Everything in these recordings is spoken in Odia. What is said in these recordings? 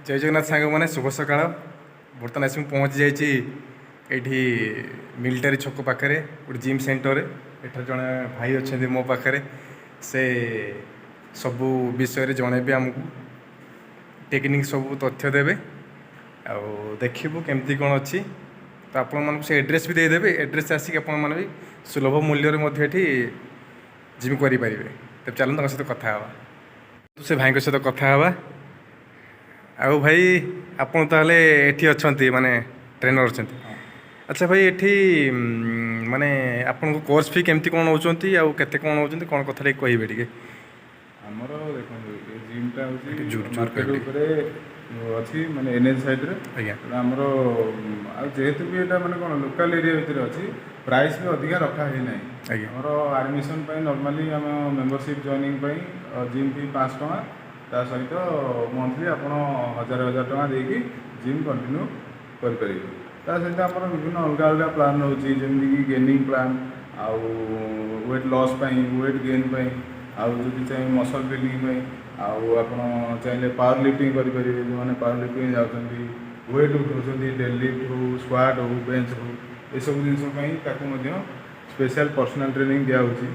जय जगन्नाथ सांग मैंने शुभ सका बर्तमान आस पहुँची जाइए मिलिटारी छक पाखे गोटे जिम सेंटर एठार जड़े भाई अच्छा मो पाखे से सबू विषय जनइबे आमको टेक्निक सब तथ्य देवे देखू केमती कौन अच्छी तो आपण मानक से एड्रेस भी देदेवे एड्रेस आसिक आपण मैंने भी सुलभ मूल्य जिम करें तब चलते सहित कथा तो से भाई सहित कथा आउ भाई आपन ताहले एठी अछंती माने ट्रेनर अछंती। अच्छा भाई एठी माने आपन को कोर्स फी केमती कोन होचंती आ केते कोन होचंती कोन कथा रे कहिबे टिके हमरो देखो ए जिम टा होची जोर मार्केट ऊपर अछि माने एनएच साइड रे आज्ञा हमरो आ जेहेतु भी एटा माने कोन लोकल एरिया भीतर अछि प्राइस भी अधिका रखा है नै आज्ञा हमरो एडमिशन पई नॉर्मली हम मेंबरशिप जॉइनिंग पई जिम फी 500 टका ता सहित मंथली आपण 1000 टका देकी जिम कंटिन्यू कर परिबे ता सहित आपण विभिन्न अलग अलग प्लान होची जेमि कि गेनिंग प्लान आउ वेट लॉस पई वेट गेन पई आउ जदि चाहे मसल बिल्डिंग पई आउ आपण चाहे पावर लिफ्टिंग कर परिबे माने पावर लिफ्टिंग जाउछंती वेट उठाउछंती डेड लिफ्ट हो स्क्वाट हो बेंच हो ए सब जिंस पई ताको मध्ये स्पेशल पर्सनल ट्रेनिंग दिया होची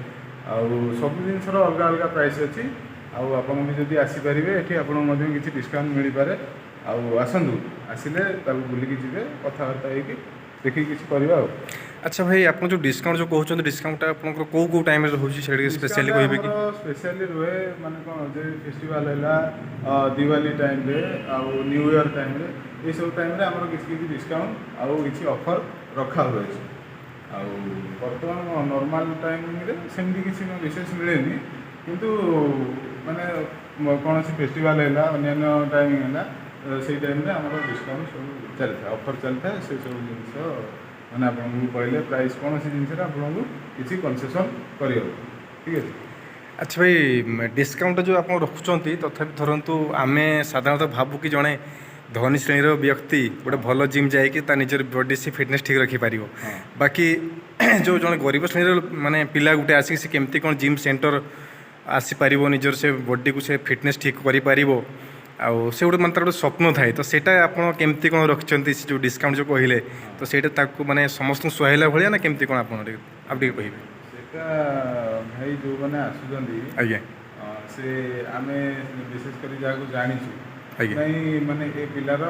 आउ सब जिंस रो अलग अलग प्राइस अछि आउ आपण भी जदि आसी परिबे एठी आपण मध्ये किछि डिस्काउंट मिली पारे आउ आसंदु आसिले ताको बुली कि जिवे कथा वार्ता हेकी देखि किछि करबा। अच्छा भाई आप जो डिस्काउंट जो कहते डिस्काउंट आपको कौ कौ टाइम होची स्पेशली कहबे कि स्पेशली रोए माने कोन जे फेस्टिवल हैला दिवाली टाइम रे आउ न्यू ईयर टाइम रे ए सब टाइम रे हमर किछि किछि डिस्काउंट आउ किछि ऑफर रखा होय छै आउ वर्तमान नॉर्मल टाइम रे सेमि किछि विशेष मिलेनी किंतु माने कौन सी फेस्टिवल है अन्य टाइमिंग है से टाइम आम डिस्काउंट सब चलता ऑफर चलता है से सब जिनस मैंने आपको कहले प्राइस कौन सी जिनस आपको किसी कन्सेसन कर ठीक है। अच्छा भाई डिस्काउंट जो आप रखुच्च तथापि धरतु आम साधारणतः भावु कि जड़े धनी श्रेणी व्यक्ति गोटे भल जिम जाकि निजर बॉडी से फिटनेस ठीक रखिपर बाकी जो जड़े गरीब श्रेणी माने पिला गोटे आसिक से केमती कौन जिम सेंटर आसीपर निजर से बॉडी को से फिटनेस ठीक कर से गोटे मतलब गोटे स्वप्न थाए तो सेटा आपड़ केमती कौन रखिंट जो डिस्काउंट जो कहले तो सेटा माने समस्त सुहाइला भाया ना केमती कौन आप कहे भाई जो मैंने आसुँच आज्ञा से आम विशेषकर जहाँ जानी नहीं माने ए पिलार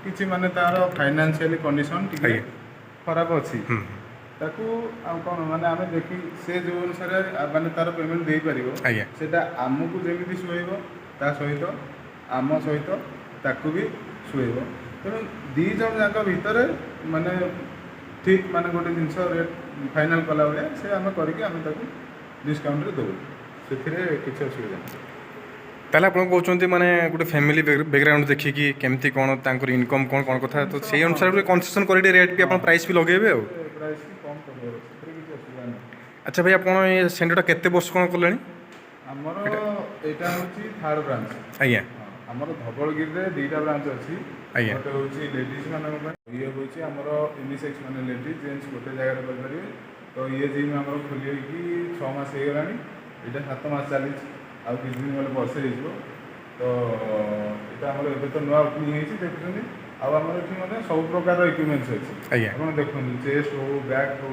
किसी माने तार फाइनेंशियली कंडीशन ठीक खराब अच्छी ताकू आ कौन माने आम देखी से जो अनुसार माने तार पेमेंट दे पारिबो सेटा आमको जेमिति सुहाइबो ता सहित आम सहित ताकू भी सुहाइबो तेणु दी जन जाक भितर माने ठीक माने गोटे जिनस रेट फाइनाल कला भाया से आम करके आम ताकू डिस्काउंट रे दउ सेथिरे किछि असुविधा नहीं। ताले आप कहते माने गोटे फैमिली बैकग्राउंड देखिए केमती कौन तांकर इनकम कौन कौन कथा तो से अनुसार कनसेसन कर रेट भी आप प्राइस भी लगेबे प्राइस कम कर किछि असुविधा नहीं। अच्छा भाई आप ये सेंटरटा केते वर्ष कौन कले आमर एटा होची थर्ड ब्रांच आज्ञा आमर धवलगिरी रे दुईटा ब्रांच अछि आज्ञा गोटे होची लेडीज मानक ये होची आमर यूनिसेक्स माने लेडीज जेंट्स गोटे जगह रे परिबे तो ये जिम आमर खोली कि 6 मास हे गलानी एटा 7 मास चली आ किछ दिन गले वर्षे हेजो तो एटा आमर एबे तो नवा ओपनिंग हेची देखुछनी आ आमर एठी माने सब प्रकार इक्विपमेंट्स अछि आज्ञा आपण देखुन चेस्ट हो बैक हो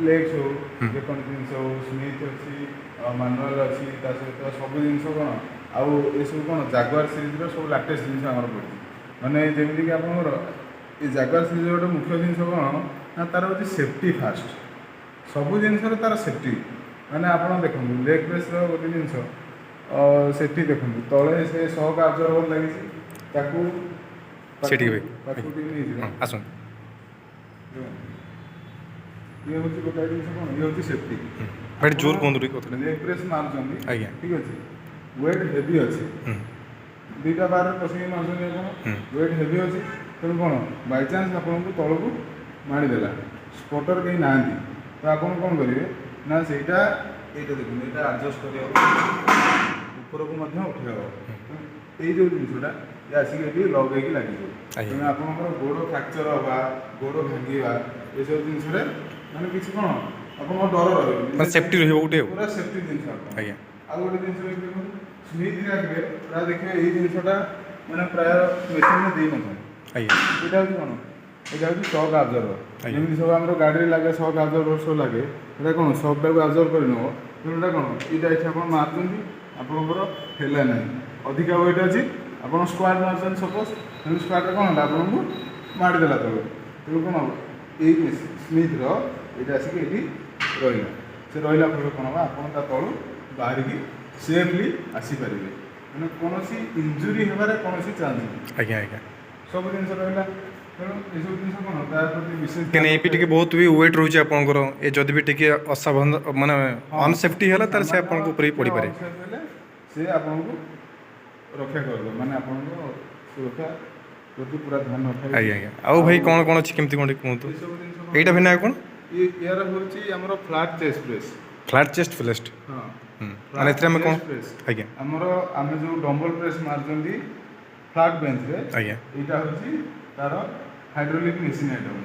लेग्स हो जे कोन जिंस हो स्मिथ अछि मैनुअल अछि ता सहित सब जिंस कोन आउ ए सब कोन जागुआर सीरीज रो सब लेटेस्ट जिंस हमर पड़ी माने जेमिति कि आपनर ए जागुआर सीरीज रो मुख्य जिंस कोन ना तार होची सेफ्टी फास्ट सब जिंस रो तार सेफ्टी माने आपण देखुन लेग प्रेस रो गोटे जिंस सेफ्टी देखुन तळे से शॉक अब्जॉर्बर लागिछि ताकू सेठी भाई ताकू टी नै आसन ये होची गोटे जिंस कोन ये होची सेफ्टी भाई जोर कोन दुरी कथले लेग प्रेस मारजंदी आज्ञा ठीक अछि वेट हेवी अछि दुईटा बार पसंद मारजंदी आपण वेट हेवी अछि तेणु कोन बाय चांस आपन को तळकू मारी देला स्पॉटर कहीं नांदी तो आपन कोन करिवे ना सेटा एटा देखुन एटा एडजस्ट करियो ऊपर को मध्य उठेयो ए जो जिंसटा ये आसी के लग हेकी लागि जो तेणु आपन गोड़ फ्रैक्चर होबा गोड़ भांगीबा ए सब जिंस रे माने किछि कोन आपन डर रहबे सेफ्टी रहबो गुटे पूरा सेफ्टी जिंस आज्ञा आ गोटे जिंस देखो स्मिथ राखबे ता देखिए ए जिंसटा ମାନେ ପ୍ରାୟ ମେସିନ୍ରେ ଦେଇନଥାଏ। ଆଜ୍ଞା ଏଇଟା ହେଉଛି କ'ଣ, ଏଇଟା ହେଉଛି ସକ୍ ଆବଜର୍ଭର। ଆଜ୍ଞା। ଯେମିତି ସବୁ ଆମର ଗାଡ଼ିରେ ଲାଗେ ସକ୍ ଆବଜର୍ଭର ସବୁ ଲାଗେ, ଏଇଟା କ'ଣ ସକ୍ଟାକୁ ଆବଜର୍ଭ କରିନେବ। ତେଣୁ ଏଇଟା କ'ଣ, ଏଇଟା ଏଠି ଆପଣ ମାରୁଛନ୍ତି, ଆପଣଙ୍କର ହେଲା ନାହିଁ, ଅଧିକା ୱେଟ୍ ଅଛି, ଆପଣ ସ୍କ୍ୱାଟ୍ ମାରୁଛନ୍ତି ସପୋଜ୍, ତେଣୁ ସ୍କ୍ୱାଟ୍ରେ କ'ଣ ହେଲା ଆପଣଙ୍କୁ ମାଡ଼ିଦେଲା ତଳକୁ। ତେଣୁ କ'ଣ ହେବ, ଏଇ ସ୍ମିଥ୍ର ଏଇଟା ଆସିକି ଏଇଠି ରହିଲା। ସେ ରହିଲା ଫଳରେ କ'ଣ ହେବ, ଆପଣ ତା ତଳୁ ବାହାରିକି ସେଫ୍ଲି ଆସିପାରିବେ, ମାନେ କୌଣସି ଇଞ୍ଜୁରି ହେବାର କୌଣସି ଚାନ୍ସ ନାହିଁ। ଆଜ୍ଞା ଆଜ୍ଞା। ସବୁ ଜିନିଷ ରହିଲା। ତେଣୁ ଏସବୁ ଜିନିଷ କ'ଣ ତା ପ୍ରତି ବିଶେଷ କାହିଁକିନା ଏ ବି ଟିକେ ବହୁତ ବି ୱେଟ୍ ରହୁଛି ଆପଣଙ୍କର, ଏ ଯଦି ବି ଟିକେ ଅସାବଧାନ ମାନେ ଅନସେଫ୍ଟି ହେଲା ତାହେଲେ ସେ ଆପଣଙ୍କ ଉପରେ ବି ପଡ଼ିପାରେ। ଅନସେଫ୍ ହେଲେ ସେ ଆପଣଙ୍କୁ ରକ୍ଷା କରିବ, ମାନେ ଆପଣଙ୍କ ସୁରକ୍ଷା ପ୍ରତି ପୁରା ଧ୍ୟାନ ରଖିବ। ଆଜ୍ଞା ଆଜ୍ଞା। ଆଉ ଭାଇ କ'ଣ କ'ଣ ଅଛି କେମିତି କ'ଣ ଟିକେ କୁହନ୍ତୁ। ଏସବୁ ଜିନିଷ ଏଇଟା ଭିନ୍ନ ଆଉ କ'ଣ? ୟାର ହେଉଛି ଆମର ଫ୍ଲାଟ୍ ଚେଷ୍ଟ ପ୍ରେସ୍। ଫ୍ଲାଟ୍ ଚେଷ୍ଟ ଫ୍ଲେଷ୍ଟ। ହଁ, ମାନେ ଏଥିରେ ଆମେ କ'ଣ? ଆଜ୍ଞା ଆମେ ଯେଉଁ ଡମ୍ବଲ ପ୍ରେସ୍ ମାରୁଛନ୍ତି ଫ୍ଲାଟ୍ ବେଞ୍ଚରେ, ଆଜ୍ଞା ଏଇଟା ହେଉଛି ତାର ହାଇଡ୍ରୋଲିକ୍ ମେସିନ୍ ଆଇଟମ୍।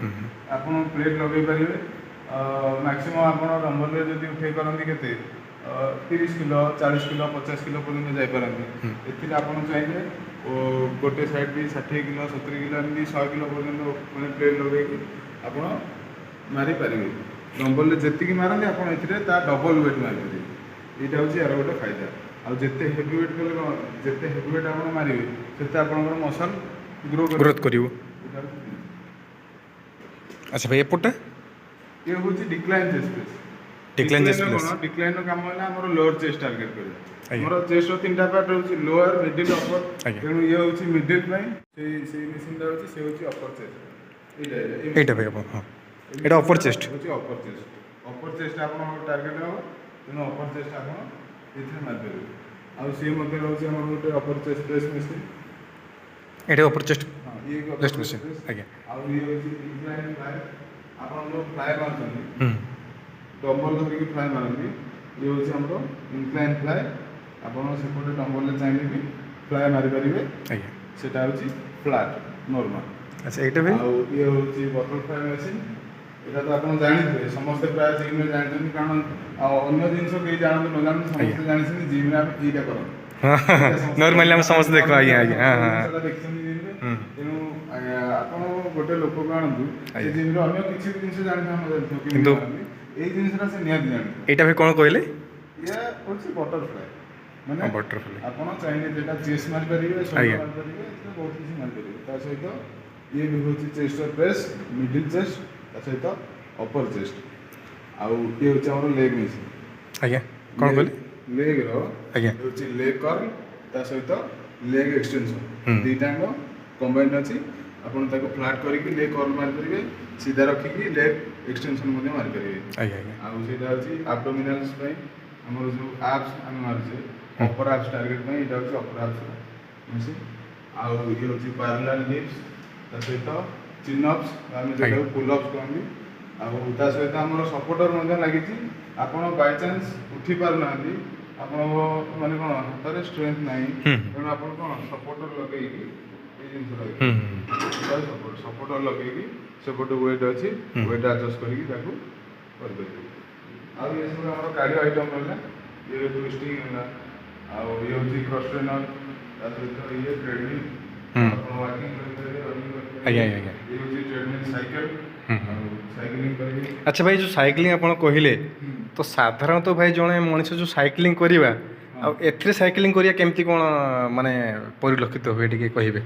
ଆପଣ ପ୍ଲେଟ୍ ଲଗାଇ ପାରିବେ। ମ୍ୟାକ୍ସିମମ୍ ଆପଣ ଡମ୍ବଲରେ ଯଦି ଉଠେଇ ପାରନ୍ତି କେତେ 30 କିଲୋ 40 କିଲୋ 50 କିଲୋ ପର୍ଯ୍ୟନ୍ତ ଯାଇପାରନ୍ତି। ଏଥିରେ ଆପଣ ଚାହିଁଲେ ଗୋଟେ ସାଇଡ଼୍ ବି 60 କିଲୋ 70 କିଲୋ ଏମିତି 100 କିଲୋ ପର୍ଯ୍ୟନ୍ତ ମାନେ ପ୍ଲେଟ୍ ଲଗାଇକି ଆପଣ ମାରିପାରିବେ। ଡମ୍ବଲରେ ଯେତିକି ମାରନ୍ତି ଆପଣ ଏଥିରେ ତା ଡବଲ୍ ୱେଟ୍ ମାରିପାରିବେ। ଏଇଟା ହେଉଛି ଏହାର ଗୋଟେ ଫାଇଦା। ଆଉ ଯେତେ ହେଭି ୱେଟ୍ କଲେ କ'ଣ, ଯେତେ ହେଭି ୱେଟ୍ ଆପଣ ମାରିବେ ସେତେ ଆପଣଙ୍କର ମସଲ୍ ଗ୍ରୋଥ୍ କରିବ। ଏଇଟା ହେଉଛି ଜିନିଷ। ଆଚ୍ଛା ଭାଇ ଏପଟଟା ଇଏ ହେଉଛି ଡିକ୍ଲାଇନ୍ ଚେଷ୍ଟ ପ୍ରେସ୍। Decline chest press। କ'ଣ, ଡିକ୍ଲାଇନ୍ର କାମ ହେଲା ଆମର ଲୋଅର୍ ଚେଷ୍ଟ ଟାର୍ଗେଟ୍ କରିବା। ଆଜ୍ଞା। ଆମର ଚେଷ୍ଟର 3ଟା ପାର୍ଟ ରହୁଛି, ଲୋଅର୍ ମିଡିଲ୍ ଅପର୍। ଆଜ୍ଞା। ତେଣୁ ଇଏ ହେଉଛି ମିଡିଲ୍ ପାଇଁ, ସେଇ ମେସିନ୍ଟା ହେଉଛି ସେ ହେଉଛି ଅପର୍ ଚେଷ୍ଟ। ଏଇଟା ଭାଇ ଆପଣ ହଁ ଏଇଟା ଅପର୍ ଚେଷ୍ଟ। ହେଉଛି ଅପର୍ ଚେଷ୍ଟ। ଅପର୍ ଚେଷ୍ଟ ଆପଣଙ୍କର ଟାର୍ଗେଟ୍ ହେବ, ତେଣୁ ଅପର୍ ଚେଷ୍ଟ ଆପଣ ଏଥିରେ ମାରିପାରିବେ। ଆଉ ସିଏ ମଧ୍ୟ ରହୁଛି ଆମର ଗୋଟେ ଅପର୍ ଚେଷ୍ଟ ପ୍ରେସ୍ ମେସିନ୍। ଏଇଟା ଅପର୍ ଚେଷ୍ଟ ହଁ, ଇଏ ବି ପ୍ରେସ୍ ଅପର୍ ମେସିନ୍। ଚେଷ୍ଟ। ଆଜ୍ଞା ଆଉ ଇଏ ହେଉଛି ଇନକ୍ଲାଇନ୍ ଫ୍ଲାଏ। ଆପଣ ଯେଉଁ ଫ୍ଲାଏ ମାରୁଛନ୍ତି, ହୁଁ ଡମ୍ବଲ ଧରିକି ଫ୍ଲାଏ ମାରନ୍ତି, ଇଏ ହେଉଛି ଆମର ଇନକ୍ଲାଇନ୍ ଫ୍ଲାଏ। ଆପଣ ସେପଟେ ଡମ୍ବଲରେ ଚାହିଁଲେ ବି ଫ୍ଲାଏ ମାରିପାରିବେ, ଆଜ୍ଞା। ସେଟା ହେଉଛି ଫ୍ଲାଟ୍ ନର୍ମାଲ୍। ଆଚ୍ଛା ଏଇଟା ଭାଇ ଆଉ ଇଏ ହେଉଛି ବଟରଫ୍ଲାଏ ମେସିନ୍। ଏଇଟା ତ ଆପଣ ଜାଣିଥିବେ, ସମସ୍ତେ ପ୍ରାୟ ଜିମ୍ରେ ଜାଣିଛନ୍ତି, କାରଣ ଆଉ ଅନ୍ୟ ଜିନିଷ କେହି ଜାଣନ୍ତୁ ନ ଜାଣନ୍ତୁ ସମସ୍ତେ ଜାଣିଛନ୍ତି ଜିମ୍ରେ ଆମେ ଏଇଟା କରନ୍ତି। ନର୍ମାଲି ଆମେ ସମସ୍ତେ ଦେଖୁ। ଆଜ୍ଞା ଆଜ୍ଞା ହଁ ହଁ ସେଟା ଦେଖିଛନ୍ତି ଜିମ୍ରେ। ହୁଁ ତେଣୁ ଆପଣ ଗୋଟେ ଲୋକକୁ ଆଣନ୍ତୁ, ସେ ଆଜ୍ଞା। ଜିମ୍ରେ ଅନ୍ୟ କିଛି ବି ଜିନିଷ ଜାଣିଥିବ ନ ଜାଣିଥିବ, କେମିତି କିନ୍ତୁ କରନ୍ତି, ଏଇ ଜିନିଷଟା ସେ ନିହାତି ଜାଣିଥିବ। ଏଇଟା ଭାଇ କ'ଣ କହିଲେ? ଇଏ ହେଉଛି ବଟରଫ୍ଲାଏ। ମାନେ ବଟରଫ୍ଲାଏ। ଆପଣ ଚାହିଁଲେ ଯେଟା ଚେଷ୍ଟ ମାରିପାରିବେ, ସୋଲ୍ଡର ଆଜ୍ଞା। ମାରିପାରିବେ, ଏଥିରେ ବହୁତ କିଛି ମାରିପାରିବେ। ତା ସହିତ ଇଏ ବି ହେଉଛି ଚେଷ୍ଟର ପ୍ରେସ୍, ମିଡିଲ୍ ଚେଷ୍ଟ, ତା ସହିତ ଅପର୍ ଚେଷ୍ଟ। ଆଉ ଇଏ ହେଉଛି ଆମର ଲେଗ୍ ମେସିନ୍। ଆଜ୍ଞା କ'ଣ କହିଲେ? ଲେଗ୍ର ଆଜ୍ଞା ହେଉଛି ଲେଗ୍ କର୍ଲ, ତା ସହିତ ଲେଗ୍ ଏକ୍ସଟେନସନ୍, ହୁଁ। ଦୁଇଟାଙ୍କ କମ୍ବାଇନ୍ ଅଛି। ଆପଣ ତାକୁ ଫ୍ଲାଟ୍ କରିକି ଲେଗ୍ କର୍ଲ ମାରିପାରିବେ, ସିଧା ରଖିକି ଲେଗ୍ ଏକ୍ସଟେନସନ୍ ମଧ୍ୟ ମାରିପାରିବେ। ଆଜ୍ଞା ଆଜ୍ଞା ଆଉ ସେଇଟା ହେଉଛି ଆବ୍ଡୋମିନାଲ୍ସ ପାଇଁ, ଆମର ଯେଉଁ ଆପ୍ସ ଆମେ ମାରୁଛେ ଅପର ଆପ୍ସ ଟାର୍ଗେଟ୍ ପାଇଁ, ଏଇଟା ହେଉଛି ଅପର ଆପ୍ସ ମେସିନ୍। ଆଉ ଇଏ ହେଉଛି ପାରାଲାଲ୍ ହିପ୍ସ, ତା ସହିତ ଚିନ୍ଅପ୍ସ, ଆମେ ଯେଉଁଟାକୁ ପୁଲ୍ଅପ୍ସ କହନ୍ତି। ଆଉ ତା ସହିତ ଆମର ସପୋର୍ଟର ମଧ୍ୟ ଲାଗିଛି। ଆପଣ ବାଇଚାନ୍ସ ଉଠି ପାରୁନାହାନ୍ତି, ଆପଣଙ୍କ ମାନେ କ'ଣ ହାତରେ ଷ୍ଟ୍ରେନ୍ଥ ନାହିଁ, ହୁଁ। ତେଣୁ ଆପଣ କ'ଣ ସପୋର୍ଟର ଲଗେଇକି ଏଇ ଜିନିଷ ହୁଁ ଲଗେଇବେ। ହୁଁ ସପୋର୍ଟର ଲଗେଇକି ସେପଟେ ୱେଟ୍ ଅଛି, ହୁଁ। ୱେଟ୍ ଆଡ଼ଜଷ୍ଟ କରିକି ତାକୁ କରିପାରିବେ। ଆଉ ଇଏ ସବୁ ଆମର କାର୍ଡ଼ିଓ ଆଇଟମ୍ ରହିଲା। ଇଏ ଟୁଇଷ୍ଟିଂ ହେଲା, ଆଉ ଇଏ ହେଉଛି କ୍ରସ୍ ଟ୍ରେନର୍, ତା ସହିତ ଇଏ ଟ୍ରେଡମିଲ୍, ହୁଁ। ଆପଣ ୱାକିଂ କରିପାରିବେ, ରନିଂ କରିପାରିବେ। ଆଜ୍ଞା ଆଜ୍ଞା। ଇଏ ହେଉଛି ଟ୍ରେଡମିଲ୍ ସାଇକେଲ, ହୁଁ। ଆଉ ସାଇକେଲିଂ କରିବେ। ଆଚ୍ଛା ଭାଇ ଯେଉଁ ସାଇକ୍ଲିଂ ଆପଣ କହିଲେ, ତ ସାଧାରଣତଃ ଭାଇ ଜଣେ ମଣିଷ ଯେଉଁ ସାଇକ୍ଲିଂ କରିବା, ଆଉ ଏଥିରେ ସାଇକ୍ଲିଂ କରିବା କେମିତି କ'ଣ ମାନେ ପରିଲକ୍ଷିତ ହୁଏ ଟିକେ କହିବେ?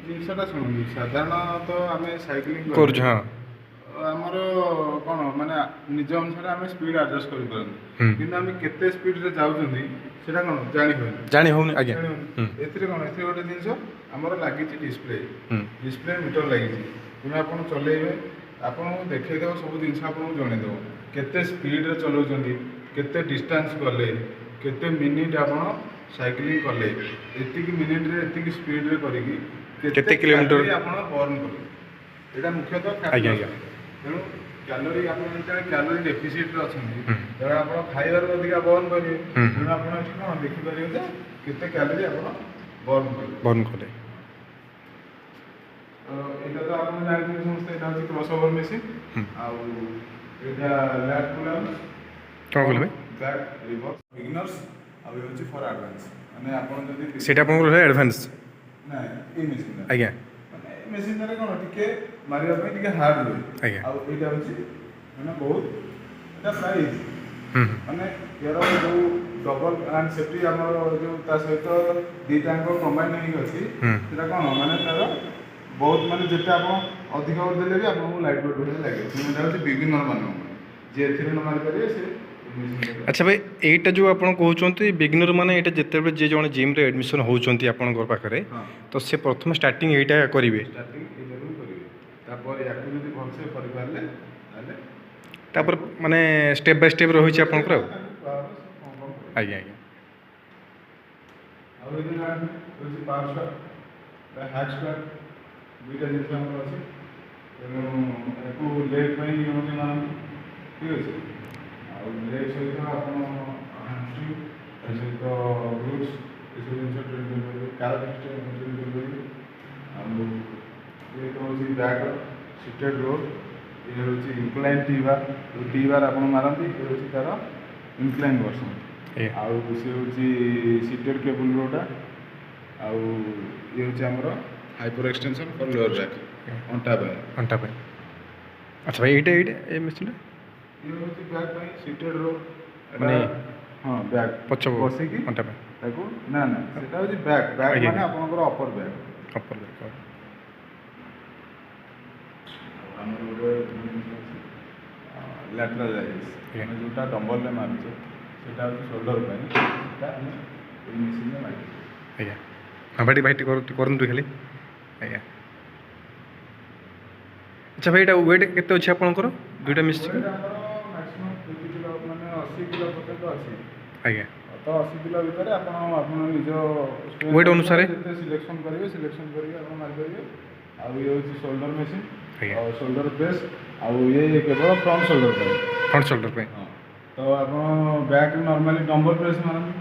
ଜିନିଷଟା ଶୁଣନ୍ତୁ, ସାଧାରଣତଃ ଆମେ ସାଇକେଲିଂ କରୁଛୁ ହଁ ଆମର କ'ଣ ମାନେ ନିଜ ଅନୁସାରେ ଆମେ ସ୍ପିଡ୍ ଆଡ଼ଜଷ୍ଟ କରିପାରନ୍ତି, ହୁଁ। କିନ୍ତୁ ଆମେ କେତେ ସ୍ପିଡ୍ରେ ଯାଉଛନ୍ତି ସେଇଟା କ'ଣ ଜାଣି ହୁଏନି। ଜାଣି ହେଉନି ଆଜ୍ଞା। ହୁଁ ଏଥିରେ କ'ଣ, ଏଥିରେ ଗୋଟେ ଜିନିଷ ଆମର ଲାଗିଛି ଡିସପ୍ଲେ, ହୁଁ ଡିସପ୍ଲେ ମିଟର ଲାଗିଛି। ତେଣୁ ଆପଣ ଚଲେଇବେ, ଆପଣଙ୍କୁ ଦେଖେଇଦେବ, ସବୁ ଜିନିଷ ଆପଣଙ୍କୁ ଜଣେଇଦେବ, କେତେ ସ୍ପିଡ଼ରେ ଚଲାଉଛନ୍ତି, କେତେ ଡିଷ୍ଟାନ୍ସ ଗଲେ, କେତେ ମିନିଟ୍ ଆପଣ ସାଇକ୍ଲିଂ କଲେ, ଏତିକି ମିନିଟ୍ରେ ଏତିକି ସ୍ପିଡ଼ରେ କରିକି କେତେ କିଲୋମିଟର କ୍ୟାଲୋରି ଆପଣ ବର୍ନ କଲେ। ଏଇଟା ମୁଖ୍ୟତଃ ଆଜ୍ଞା ଆଜ୍ଞା। ତେଣୁ କ୍ୟାଲୋରି ଆପଣ ଯେତେବେଳେ କ୍ୟାଲୋରି ଡେଫିସିଟ୍ରେ ଅଛନ୍ତି, ହୁଁ। ତେଣୁ ଆପଣ ଖାଇବାରୁ ଅଧିକା ବର୍ନ କରିବେ। ହୁଁ। ତେଣୁ ଆପଣ ଏଠି କ'ଣ ଦେଖିପାରିବେ ଯେ କେତେ କ୍ୟାଲୋରି ଆପଣ ବର୍ନ କଲେ। ବର୍ନ କଲେ। ଏଇଟା ତ ଆପଣ ଜାଣିଥିବେ ସମସ୍ତେ, ଏଇଟା ହେଉଛି କ୍ରସ୍ ଓଭର ମେସିନ୍। ହୁଁ। ଆଉ ଏଇଟା ଲ୍ୟାଟ୍ ପୁଲ୍ଅପ୍ସ, କ'ଣ କହିଲେ ଭାଇ? ବ୍ୟାକ୍ ରିଭର୍ସ ବିଗିନର୍ସ, ଆଉ ଇଏ ହେଉଛି ଫର୍ ଆଡ଼ଭାନ୍ସ। ମାନେ ଆପଣ ଯଦି ସେଇଟା ଆପଣଙ୍କର ଆଡ଼ଭାନ୍ସ। ନାଇଁ ଏଇ ମେସିନ୍ ଆଜ୍ଞା ମାନେ ଏ ମେସିନ୍ଟାରେ କ'ଣ ଟିକେ ମାରିବା ପାଇଁ ଟିକେ ହାର୍ଡ ରୁହେ। ଆଜ୍ଞା ଆଉ ଏଇଟା ହେଉଛି ମାନେ ବହୁତ ଏଇଟା ପ୍ରାୟ ଇଜି। ହୁଁ ମାନେ ଏହାର ଯେଉଁ ଡବଲ ଆଣ୍ଡ ସେଫ୍ଟି ଆମର ଯେଉଁ ତା ସହିତ ଦୁଇଟାଙ୍କ କମ୍ବାଇନ୍ ହେଇକି ଅଛି ହୁଁ ସେଟା କ'ଣ ମାନେ ତାର ବହୁତ ମାନେ ଯେତେ ଆପଣ ଅଧିକ ଦେଲେ ବି ଆପଣଙ୍କୁ ଲାଇଟ୍ ୱେଟ୍ ଭଳିଆ ଲାଗିବ। କିନ୍ତୁ ଏଇଟା ହେଉଛି ବିଗିନର ମାନଙ୍କ ପାଇଁ ଯିଏ ଏଥିରେ ନ ମାରିପାରିବେ ସେ ଆଚ୍ଛା ଭାଇ ଏଇଟା ଯେଉଁ ଆପଣ କହୁଛନ୍ତି ବିଗିନର ମାନେ ଏଇଟା ଯେତେବେଳେ ଯିଏ ଜଣେ ଜିମ୍ରେ ଆଡ଼ମିସନ୍ ହେଉଛନ୍ତି ଆପଣଙ୍କ ପାଖରେ ହଁ ତ ସେ ପ୍ରଥମେ ଷ୍ଟାର୍ଟିଂ ଏଇଟା କରିବେ ଷ୍ଟାର୍ଟିଂ ଏଇଟାକୁ କରିବେ। ତାପରେ ୟାକୁ ଯଦି ଭଲସେ କରିପାରିଲେ ତାହେଲେ ତାପରେ ତାକୁ ମାନେ ଷ୍ଟେପ୍ ବାଇ ଷ୍ଟେପ୍ ରହିଛି ଆପଣଙ୍କର ଆଉ ତାକୁ ପାୱାର କମ୍ କମ୍ କରିବେ। ଆଜ୍ଞା ଆଜ୍ଞା ଆଉ ଏଠି ହେଉଛି ପାୱାର ସ୍କ୍ୱାଟ୍ ବା ହ୍ୟାକ୍ ସ୍କ୍ୱାଟ୍ ଦୁଇଟା ଜିନିଷ ଆମର ଅଛି। ତେଣୁ ଏହାକୁ ଲେଗ୍ ପାଇଁ ହେଉଛି ମାନନ୍ତି ଠିକ୍ ଅଛି। ଆଉ ଲେଗ୍ ସହିତ ଆପଣ ହାମଷ୍ଟ୍ରିଂ ତା ସହିତ ଗ୍ରୁପ୍ସ ଏସବୁ ଜିନିଷ ଟ୍ରେନ୍ କରିପାରିବେ। କାର୍ଡ ଟ୍ରେନ୍ କରିପାରିବେ। ଆଉ ଇଏ ତ ହେଉଛି ବ୍ୟାକ୍ ସିଟେଡ୍ ରୋ ଇଏ ହେଉଛି ଇନକ୍ଲାଇନ୍ ଟି ବାର୍ ଆପଣ ମାରନ୍ତି ଇଏ ହେଉଛି ତା'ର ଇନକ୍ଲାଇନ୍ ଭର୍ସନ୍। ଆଜ୍ଞା ଆଉ ସେ ହେଉଛି ସିଟେଡ୍ କେବୁଲ୍ ରୋଟା। ଆଉ ଇଏ ହେଉଛି ଆମର hyper extension for lower back ଅଣ୍ଟା ପାଇଁ। ଘଣ୍ଟା ପାଇଁ ଆଚ୍ଛା ଭାଇ ଏଇଟା ଏଇଟା ଏ ମେସିନ୍ଟା ଇଏ ହେଉଛି ବ୍ୟାକ୍ ପାଇଁ ସିଟେଡ୍ ରୋ ମାନେ ହଁ ବ୍ୟାକ୍ ପଛ ବସିକି ଘଣ୍ଟା ପାଇଁ ତାକୁ ନା ସେଟା ହେଉଛି ବ୍ୟାକ୍ ଆଜ୍ଞା, ମାନେ ଆଜ୍ଞା। ଆପଣଙ୍କର ଅପର ବ୍ୟାକ୍। ଅପର ବ୍ୟାକ୍ ଆମର ଗୋଟେ ଜିନିଷ ଅଛି ଲ୍ୟାଟରାଲାଇଜ୍ ଆଜ୍ଞା ଆମେ ଯେଉଁଟା ଡମ୍ବଲରେ ମାରୁଛେ ସେଇଟା ହେଉଛି ସୋଲ୍ଡର ପାଇଁ ସେଇଟା ଆମେ ଏଇ ମେସିନ୍ରେ ମାରିଛେ। ଆଜ୍ଞା ହଁ ଭାଇ ଟିକେ କରନ୍ତୁ ଖାଲି ଆଜ୍ଞା ଆଚ୍ଛା ଭାଇ ଏଇଟା ୱେଟ୍ କେତେ ଅଛି ଆପଣଙ୍କର ଦୁଇଟା ମିଶିକି? ୱେଟ୍ ଆମର ମ୍ୟାକ୍ସିମମ୍ 50 କିଲୋ ମାନେ 80 କିଲୋ ପର୍ଯ୍ୟନ୍ତ ଅଛି। ଆଜ୍ଞା ତ 80 କିଲୋ ଭିତରେ ଆପଣ ନିଜ ୱେଟ୍ ଅନୁସାରେ ଯେତେ ସିଲେକ୍ସନ୍ କରିବେ ସିଲେକ୍ସନ୍ କରିକି ଆପଣ ମାରିପାରିବେ। ଆଉ ଇଏ ହେଉଛି ସୋଲ୍ଡର ମେସିନ୍ ଆଜ୍ଞା ଆଉ ସୋଲ୍ଡର ପ୍ରେସ୍ ଆଉ ଇଏ କେବଳ ଫ୍ରଣ୍ଟ ସୋଲ୍ଡର ପାଇଁ। ଫ୍ରଣ୍ଟ ସୋଲ୍ଡର ପାଇଁ ହଁ ତ ଆପଣ ବ୍ୟାକ୍ ନର୍ମାଲି ଡମ୍ବଲ ପ୍ରେସ୍ ମାରନ୍ତି।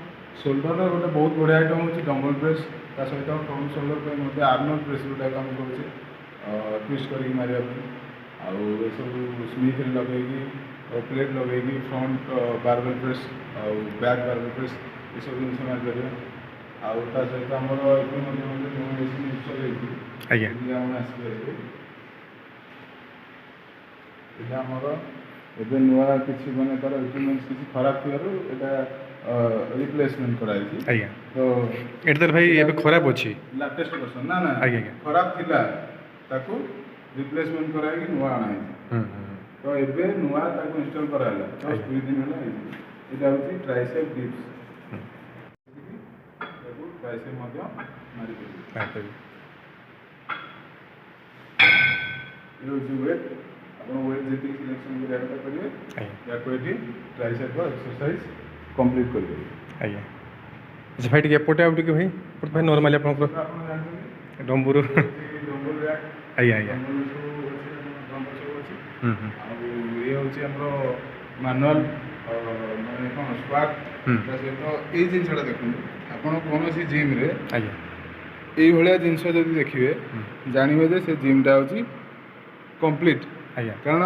ସୋଲ୍ଡରର ଗୋଟେ ବହୁତ ବଢ଼ିଆ ଆଇଟମ୍ ହେଉଛି ଡମ୍ବଲ ପ୍ରେସ୍। ତା ସହିତ ଫ୍ରଣ୍ଟ ସୋଲ୍ଡର ପାଇଁ ମଧ୍ୟ ଆର୍ନୋଲ୍ଡ ପ୍ରେସ୍ ଯେଉଁଟାକୁ ଆମେ କହୁଛେ ଟୁଇଷ୍ଟ କରିକି ମାରିବା ପାଇଁ। ଆଉ ଏସବୁ ସ୍ମିଥରେ ଲଗେଇକି ପ୍ଲେଟ୍ ଲଗେଇକି ଫ୍ରଣ୍ଟ ବାରବେଲ ପ୍ରେସ୍ ଆଉ ବ୍ୟାକ୍ ବାରବେଲ ପ୍ରେସ୍ ଏସବୁ ଜିନିଷ ମାରିପାରିବା। ଆଉ ତା ସହିତ ଆମର ଏବେ ମଧ୍ୟ ନୂଆ ମେସିନ୍ ଇନଷ୍ଟଲ୍ ହେଇଛି ଆଜ୍ଞା ଯଦି ଆପଣ ଆସିପାରିବେ। ଏଇଟା ଆମର ଏବେ ନୂଆ କିଛି ମାନେ ତା'ର ଇକ୍ୟୁପମେଣ୍ଟସ୍ କିଛି ଖରାପ ଥିବାରୁ ଏଇଟା ରିପ୍ଲେସମେଣ୍ଟ କରାଯାଇଛି। ଆଜ୍ଞା ତ ଏଇଟା ତାହେଲେ ଭାଇ ଏବେ ଖରାପ ଅଛି ଲାଟେଷ୍ଟ ଭର୍ସନ୍ ନା ଆଜ୍ଞା ଆଜ୍ଞା ଖରାପ ଥିଲା ତାକୁ ରିପ୍ଲେସମେଣ୍ଟ କରାହେଇକି ନୂଆ ଅଣାହେଇଛି। ହୁଁ ତ ଏବେ ନୂଆ ତାକୁ ଇନଷ୍ଟଲ୍ କରାହେଲା ଜଷ୍ଟ ଆଜ୍ଞା 2 ଦିନ ହେଲା ହେଇଛି। ଏଇଟା ହେଉଛି ଟ୍ରାଇସେପ୍ ଡିପ୍ସ ହୁଁ ତାକୁ ଟ୍ରାଇସେପ୍ ମଧ୍ୟ ମାରିପାରିବେ। ମାରିପାରିବି ଇଏ ହେଉଛି ୱେଟ୍ ଆପଣ ୱେଟ୍ ଯେତିକି ସିଲେକ୍ସନ୍ କରିବା କଥା କରିବେ ଆଜ୍ଞା ୟାକୁ ଏଠି ଟ୍ରାଇସେପ୍ର ଏକ୍ସରସାଇଜ୍ କମ୍ପ୍ଲିଟ୍ କରିପାରିବେ। ଆଜ୍ଞା ଆଚ୍ଛା ଭାଇ ଟିକେ ଏପଟେ ଆଉ ଟିକେ ଭାଇ ଏପଟେ ଭାଇ ନର୍ମାଲି ଆପଣଙ୍କର ସେଟା ଆପଣ ଜାଣିଛନ୍ତି ଡମ୍ବୁରୁ ଡମ୍ବଲ ବ୍ୟାକ୍ ଆଜ୍ଞା ଆଜ୍ଞା ଡମ୍ବଲ ସବୁ ଅଛି ଡମ୍ବଲ ସବୁ ଅଛି। ହୁଁ ହୁଁ ଆଉ ଇଏ ହେଉଛି ଆମର ମାନୁଆଲ୍ ମାନେ କ'ଣ ସ୍କ୍ୱାଟ୍। ହୁଁ ତା ସହିତ ଏଇ ଜିନିଷଟା ଦେଖନ୍ତୁ ଆପଣ କୌଣସି ଜିମ୍ରେ ଆଜ୍ଞା ଏଇଭଳିଆ ଜିନିଷ ଯଦି ଦେଖିବେ ହୁଁ ଜାଣିବେ ଯେ ସେ ଜିମ୍ଟା ହେଉଛି କମ୍ପ୍ଲିଟ୍। ଆଜ୍ଞା କାରଣ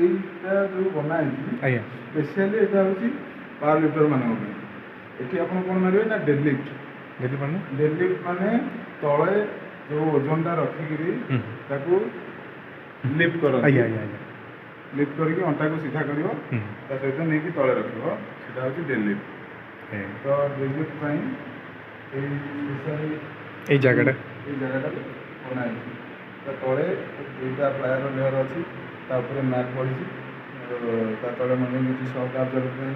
ଏଇଟା ଯେଉଁ ବନା ହେଇଛି ଆଜ୍ଞା ସ୍ପେଶିଆଲି ଏଇଟା ହେଉଛି ପାୱାର ଲିଫ୍ଟର ମାନଙ୍କ ପାଇଁ। ଏଠି ଆପଣ କ'ଣ ମାରିବେ ନା ଡେଡଲିଫ୍ଟ। ଯଦି ପାରୁନ ଡେଡଲିଫ୍ଟ ମାନେ ତଳେ ଯେଉଁ ଓଜନଟା ରଖିକିରି ହୁଁ ତାକୁ ଲିଫ୍ଟ କରନ୍ତି। ଆଜ୍ଞା ଆଜ୍ଞା ଆଜ୍ଞା ଲିଫ୍ଟ କରିକି ଅଣ୍ଟାକୁ ସିଧା କରିବ ହୁଁ ତା ସହିତ ନେଇକି ତଳେ ରଖିବ ସେଇଟା ହେଉଛି ଡେଡଲିଫ୍ଟ। ଆଜ୍ଞା ତ ଡେଡଲିଫ୍ଟ ପାଇଁ ଏଇ ସ୍ପେଶାଲି ଏଇ ଜାଗାଟା ଏଇ ଜାଗାଟାକୁ ବନା ହେଇଛି। ତା ତଳେ ଦୁଇଟା ପ୍ଲାୟର ଲେୟର ଅଛି ତା ଉପରେ ମ୍ୟାଟ୍ ପଡ଼ିଛି। ତା ତଳେ ମଧ୍ୟ କିଛି ସକ୍ ଆବଜର୍ଭ ପାଇଁ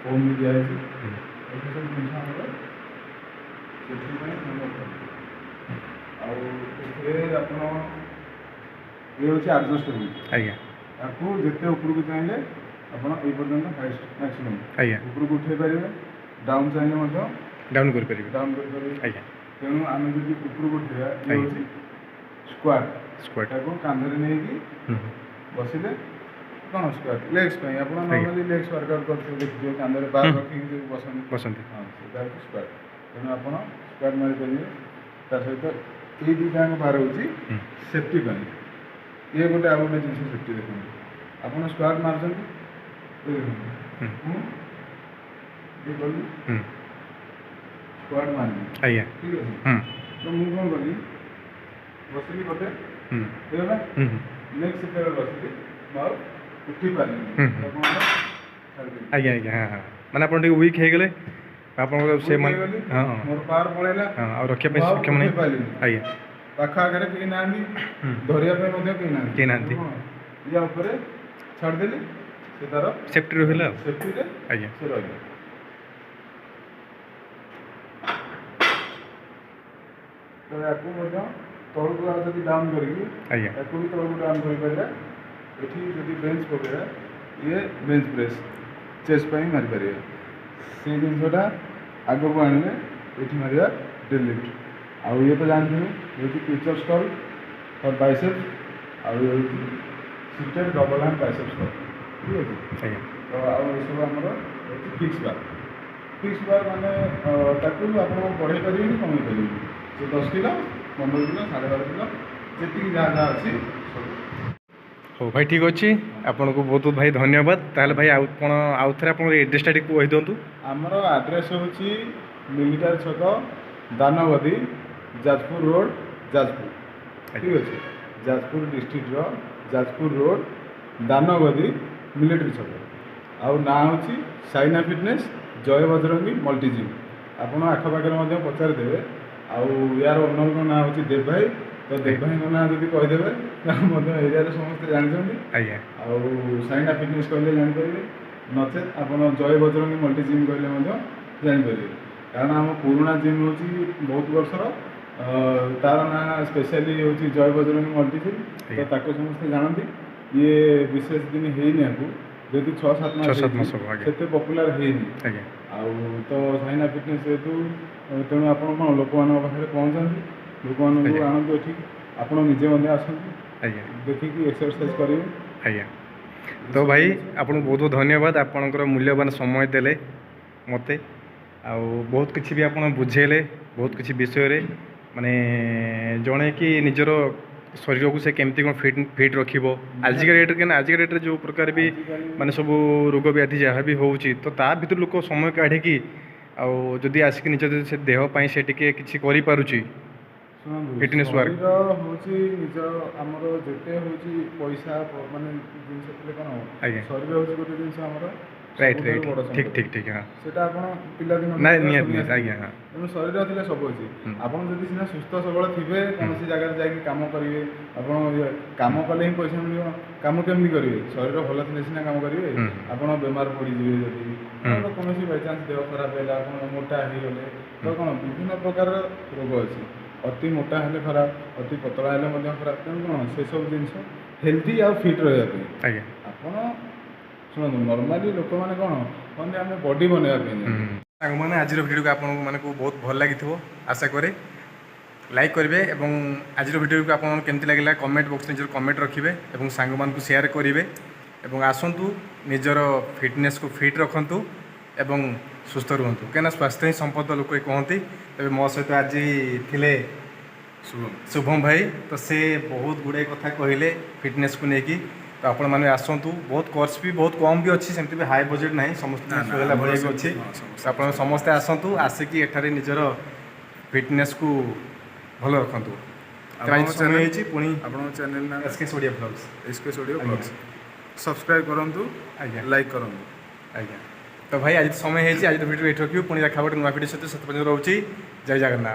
ଫୋମ୍ ବି ଦିଆହେଇଛି। ହୁଁ ଏଠି ସବୁ ଜିନିଷ ଆମର ସେଥିପାଇଁ ମନେ ରଖନ୍ତି। ଆଉ ଏଥିରେ ଆପଣ ଇଏ ହେଉଛି ଆଡ଼ଜଷ୍ଟେବଲ୍। ଆଜ୍ଞା ତାକୁ ଯେତେ ଉପରକୁ ଚାହିଁଲେ ଆପଣ ଏଇ ପର୍ଯ୍ୟନ୍ତ ହାଇଷ୍ଟ ମ୍ୟାକ୍ସିମମ୍ ଆଜ୍ଞା ଉପରକୁ ଉଠାଇ ପାରିବେ। ଡାଉନ୍ ଚାହିଁଲେ ମଧ୍ୟ ଡାଉନ୍ କରିପାରିବେ ଡାଉନ୍ କରିପାରିବେ। ଆଜ୍ଞା ତେଣୁ ଆମେ ଯଦି ଉପରକୁ ଉଠାଇବା ଇଏ ଆଜ୍ଞା ହେଉଛି ସ୍କ୍ୱାଟ୍। ସ୍କ୍ୱାଟ୍ ତାକୁ କାନ୍ଧରେ ନେଇକି ହୁଁ ହୁଁ ବସିଲେ କ'ଣ ସ୍କ୍ୱାଟ୍ ଲେଗ୍ସ ପାଇଁ ଆପଣ ଆଜ୍ଞା ନର୍ମାଲି ଲେଗ୍ସ ୱାର୍କଆଉଟ୍ କରୁଥିବେ ଦେଖିଥିବେ କାନ୍ଧରେ ବାର ରଖିକି ଯେଉଁ ବସନ୍ତି ବସନ୍ତି ହଁ ସେଇଟା ହେଉଛି ସ୍କ୍ୱାଟ୍। ତେଣୁ ଆପଣ ସ୍କ୍ୱାଟ୍ ମାରିପାରିବେ। ତା ସହିତ ଏଇ ଦୁଇଟାଙ୍କ ବାର ହେଉଛି ହୁଁ ସେଫ୍ଟି ପାଇଁ। ଇଏ ଗୋଟେ ଆଉ ଗୋଟେ ଜିନିଷ ସେଫ୍ଟି ଦେଖନ୍ତୁ ଆପଣ ସ୍କ୍ୱାଟ୍ ମାରୁଛନ୍ତି ଦେଖନ୍ତୁ ହୁଁ ମୁଁ ଇଏ କଲି ହୁଁ ସ୍କ୍ୱାଟ୍ ମାରିଲି ଆଜ୍ଞା ଠିକ୍ ଅଛି। ହୁଁ ତ ମୁଁ କ'ଣ କଲି ବସିଲି ଗୋଟେ ହୁଁ ହେଇଗଲା ହୁଁ ହୁଁ ନେକ୍ସଟ ଯେତେବେଳେ ବସିଲି ମୁଁ ଆଉ ଉଠି ପାରିଲିନି ହୁଁ। ତ କ'ଣ ହେଲା ଛାଡ଼ିଦେଲି ଆଜ୍ଞା ଆଜ୍ଞା ହଁ ହଁ ମାନେ ଆପଣ ଟିକେ ୱିକ୍ ହେଇଗଲେ ଆପଣଙ୍କର ସେ ମାନେ ହେଇଗଲି ହଁ ହଁ ମୋର ପାୱାର ପଳେଇଲା ହଁ ଆଉ ରଖିବା ମୁଁ ପାଇଁ ଆଉ ସକ୍ଷମ ଉଠି ନାହିଁ ପାରିଲିନି ଆଜ୍ଞା ପାଖ ଆଗରେ କେହି ନାହାନ୍ତି ହୁଁ ଧରିବା ପାଇଁ ମଧ୍ୟ କେହି ନାହାନ୍ତି କେହି ନାହାନ୍ତି। ତେଣୁ କ'ଣ ୟା ଉପରେ ଛାଡ଼ିଦେଲି ସେ ତାର ସେଫ୍ଟି ରହିଲା ଆଉ ସେଫ୍ଟିରେ ଆଜ୍ଞା ସେ ରହିଲା। ତ ୟାକୁ ମଧ୍ୟ ତଳକୁ ଆଉ ଯଦି ଡାଉନ୍ କରିକି ଆଜ୍ଞା ୟାକୁ ବି ତଳକୁ ଡାଉନ୍ କରିପାରିବା। ଏଠି ଯଦି ବେଞ୍ଚ ପକେଇବା ଇଏ ବେଞ୍ଚ ପ୍ରେସ୍ ଚେଷ୍ଟ ପାଇଁ ମାରିପାରିବା। ସେଇ ଜିନିଷଟା ଆଗକୁ ଆଣିଲେ ଏଠି ମାରିବା ଡେଡଲିଫ୍ଟ। ଆଉ ଇଏ ତ ଜାଣିଥିବେ ହେଉଛି ପିଚର ଷ୍ଟଲ୍ ଫର୍ ବାଇସେପ୍ସ ଆଉ ଇଏ ହେଉଛି seated double hand biceps stall ଠିକ୍ ଅଛି। ଆଜ୍ଞା ତ ଆଉ ଏସବୁ ଆମର ହେଉଛି ଫିକ୍ସ ବାର୍। ଫିକ୍ସ ବାର୍ ମାନେ ତାକୁ ଆପଣ ବଢ଼େଇ ପାରିବେନି କମେଇ ପାରିବେନି। ସେ 10 କିଲୋ 15 କିଲୋ 12.5 କିଲୋ ଯେତିକି ଯାହା ଯାହା ଅଛି ସବୁ। ହଉ ଭାଇ ଠିକ୍ ଅଛି ଆପଣଙ୍କୁ ବହୁତ ବହୁତ ଭାଇ ଧନ୍ୟବାଦ। ତାହେଲେ ଭାଇ ଆପଣ ଆଉଥରେ ଆପଣଙ୍କର ଏଡ୍ରେସଟା ଟିକେ କହିଦିଅନ୍ତୁ। ଆମର ଆଡ୍ରେସ୍ ହେଉଛି ମିଲିଟାରୀ ଛକ ଦାନଗଦି ଯାଜପୁର ରୋଡ଼ ଯାଜପୁର ଠିକ୍ ଅଛି। ଯାଜପୁର ଡିଷ୍ଟ୍ରିକ୍ଟର ଯାଜପୁର ରୋଡ଼ ଦାନଗଦି ମିଲିଟାରୀ ଛକ। ଆଉ ନାଁ ହେଉଛି ସାଇନା ଫିଟନେସ୍ ଜୟ ବଜରଙ୍ଗୀ ମଲ୍ଟି ଜିମ୍। ଆପଣ ଆଖପାଖରେ ମଧ୍ୟ ପଚାରିଦେବେ। ଆଉ ୟାର ଓନରଙ୍କ ନାଁ ହେଉଛି ଦେବ ଭାଇ। ତ ଦେବ ଭାଇଙ୍କ ନାଁ ଯଦି କହିଦେବେ ତାହେଲେ ମଧ୍ୟ ଏରିଆରେ ସମସ୍ତେ ଜାଣିଛନ୍ତି। ଆଜ୍ଞା ଆଉ ସାଇନା ଫିଟନେସ୍ କହିଲେ ଜାଣିପାରିବେ ନଚେତ୍ ଆପଣ ଜୟ ବଜରଙ୍ଗୀ ମଲ୍ଟି ଜିମ୍ କହିଲେ ମଧ୍ୟ ଜାଣିପାରିବେ। କାରଣ ଆମ ପୁରୁଣା ଜିମ୍ ହେଉଛି ବହୁତ ବର୍ଷର ତାର ନାଁ ସ୍ପେଶାଲି ହେଉଛି ଜୟ ବଜରଙ୍ଗୀ ମଲ୍ଟି ଜିମ୍। ତ ତାକୁ ସମସ୍ତେ ଜାଣନ୍ତି। ଇଏ ବିଶେଷ ଦିନ ହେଇନି ଆକୁ ଯେହେତୁ 6-7 ମାସ 6-7 ହେଇଛି ମାସ ହବ ଆଜ୍ଞା ସେତେ ପପୁଲାର ହେଇନି। ଆଜ୍ଞା ଆଉ ତ ସାଇନା ଫିଟନେସ୍ ଯେହେତୁ ତେଣୁ ଆପଣ କ'ଣ ଲୋକମାନଙ୍କ ପାଖରେ ପହଞ୍ଚନ୍ତି ଲୋକମାନଙ୍କୁ ଆଜ୍ଞା ଆଣନ୍ତୁ ଏଠିକି। ଆପଣ ନିଜେ ମଧ୍ୟ ଆସନ୍ତୁ ଆଜ୍ଞା ଦେଖିକି ଏକ୍ସରସାଇଜ୍ କରିବେ। ଆଜ୍ଞା ତ ଭାଇ ଆପଣଙ୍କୁ ବହୁତ ବହୁତ ଧନ୍ୟବାଦ ଆପଣଙ୍କର ମୂଲ୍ୟବାନ ସମୟ ଦେଲେ ମୋତେ। ଆଉ ବହୁତ କିଛି ବି ଆପଣ ବୁଝେଇଲେ ବହୁତ କିଛି ବିଷୟରେ ମାନେ ଜଣେଇକି ନିଜର ଶରୀରକୁ ସେ କେମିତି କ'ଣ ଫିଟ୍ ରଖିବ ଆଜିକା ଡେଟ୍ରେ କାହିଁକିନା ଆଜିକା ଡେଟ୍ରେ ଯେଉଁ ପ୍ରକାର ବି ଆଜିକାଲି ମାନେ ସବୁ ରୋଗ ବ୍ୟାଧି ଯାହା ବି ହେଉଛି ତ ତା ଭିତରୁ ଲୋକ ସମୟ କାଢ଼ିକି ଆଉ ଯଦି ଆସିକି ନିଜ ଯଦି ସେ ଦେହ ପାଇଁ ସେ ଟିକେ କିଛି କରିପାରୁଛି ଶୁଣନ୍ତୁ ଫିଟନେସ୍ ୱାର୍କ ଶରୀର ହେଉଛି ନିଜ ଆମର ଯେତେ ହେଉଛି ପଇସା ମାନେ ଜିନିଷ ଥିଲେ କ'ଣ ହେବ ଆଜ୍ଞା ଶରୀର ହେଉଛି ଗୋଟେ ଜିନିଷ ଆମର ରାଇଟ୍ ସବୁଠାରୁ ରାଇଟ୍ ବଡ଼ ଠିକ୍ ସମ୍ପତ୍ତି। ଠିକ୍ ଠିକ୍ ହଁ ସେଇଟା ଆପଣ ପିଲାଦିନ ନାଇଁ ଶୁଣି ନିହାତି ନିହାତି ଆସିଥିବେ। ଆଜ୍ଞା ହଁ ତେଣୁ ଶରୀର ଥିଲେ ସବୁ ଅଛି। ହୁଁ ଆପଣ ଯଦି ସିନା ସୁସ୍ଥ ସବଳ ଥିବେ କୌଣସି ଜାଗାରେ ଯାଇକି କାମ କରିବେ ଆପଣ କାମ କଲେ ହିଁ ପଇସା ମିଳିବ। କାମ କେମିତି କରିବେ ଶରୀର ଭଲ ଥିଲେ ସିନା କାମ କରିବେ। ହୁଁ ଆପଣ ବେମାର ପଡ଼ିଯିବେ ଯଦି ହୁଁ ଆପଣଙ୍କର କୌଣସି ବାଇଚାନ୍ସ ଦେହ ଖରାପ ହେଲା ଆପଣ ମୋଟା ହେଇଗଲେ ତ କ'ଣ ବିଭିନ୍ନ ପ୍ରକାରର ରୋଗ ଅଛି। ଅତି ମୋଟା ହେଲେ ଖରାପ ଅତି ପତଳା ହେଲେ ମଧ୍ୟ ଖରାପ। ତେଣୁ କ'ଣ ସେସବୁ ଜିନିଷ ହେଲ୍ଦି ଆଉ ଫିଟ୍ ରହିବା ପାଇଁ ଆଜ୍ଞା ଆପଣ ଶୁଣନ୍ତୁ ନର୍ମାଲି ଲୋକମାନେ କ'ଣ କହନ୍ତି ଆମେ ବଡ଼ି ବନେଇବା ପାଇଁ ଯାଆନ୍ତି। ସାଙ୍ଗମାନେ ଆଜିର ଭିଡ଼ିଓକୁ ଆପଣମାନଙ୍କୁ ବହୁତ ଭଲ ଲାଗିଥିବ ଆଶା କରେ ଲାଇକ୍ କରିବେ ଏବଂ ଆଜିର ଭିଡ଼ିଓକୁ ଆପଣଙ୍କୁ କେମିତି ଲାଗିଲା କମେଣ୍ଟ ବକ୍ସରେ ନିଜର କମେଣ୍ଟ ରଖିବେ ଏବଂ ସାଙ୍ଗମାନଙ୍କୁ ସେୟାର କରିବେ ଏବଂ ଆସନ୍ତୁ ନିଜର ଫିଟନେସ୍କୁ ଫିଟ୍ ରଖନ୍ତୁ ଏବଂ ସୁସ୍ଥ ରୁହନ୍ତୁ କାହିଁକିନା ସ୍ୱାସ୍ଥ୍ୟ ହିଁ ସମ୍ପଦ ଲୋକ କହନ୍ତି। ତେବେ ମୋ ସହିତ ଆଜି ଥିଲେ ଶୁଭମ ଭାଇ ତ ସେ ବହୁତ ଗୁଡ଼ାଏ କଥା କହିଲେ ଫିଟନେସ୍କୁ ନେଇକି ତ ଆପଣମାନେ ଆସନ୍ତୁ ବହୁତ କୋର୍ସ ବି ବହୁତ କମ୍ ବି ଅଛି ସେମିତି ବି ହାଇ ବଜେଟ୍ ନାହିଁ ସମସ୍ତଙ୍କୁ ସୁହାଇଲା ଭଳିଆ ବି ଅଛି। ତ ଆପଣ ସମସ୍ତେ ଆସନ୍ତୁ ଆସିକି ଏଠାରେ ନିଜର ଫିଟନେସ୍କୁ ଭଲ ରଖନ୍ତୁ। ଆପଣଙ୍କ ସମୟ ହେଇଛି ପୁଣି ଆପଣଙ୍କ ଚ୍ୟାନେଲ୍ ନାଁ ଏସ୍କେସ୍ ଓଡ଼ିଆ ବ୍ଲଗ୍ସ ଏସ୍କେସ୍ ଓଡ଼ିଆ ଆଜ୍ଞା। ବ୍ଲଗ୍ସ ସବସ୍କ୍ରାଇବ୍ କରନ୍ତୁ ଆଜ୍ଞା ଲାଇକ୍ କରନ୍ତୁ। ଆଜ୍ଞା ତ ଭାଇ ଆଜି ସମୟ ହେଇଛି ଆଜି ଭିଡ଼ିଓ ଏଇଠି ରଖିବୁ ପୁଣି ଦେଖା ଗୋଟେ ନୂଆ ଭିଡ଼ିଓ ସହିତ ସେତେ ପର୍ଯ୍ୟନ୍ତ ରହୁଛି ଜୟ ଜଗନ୍ନାଥ।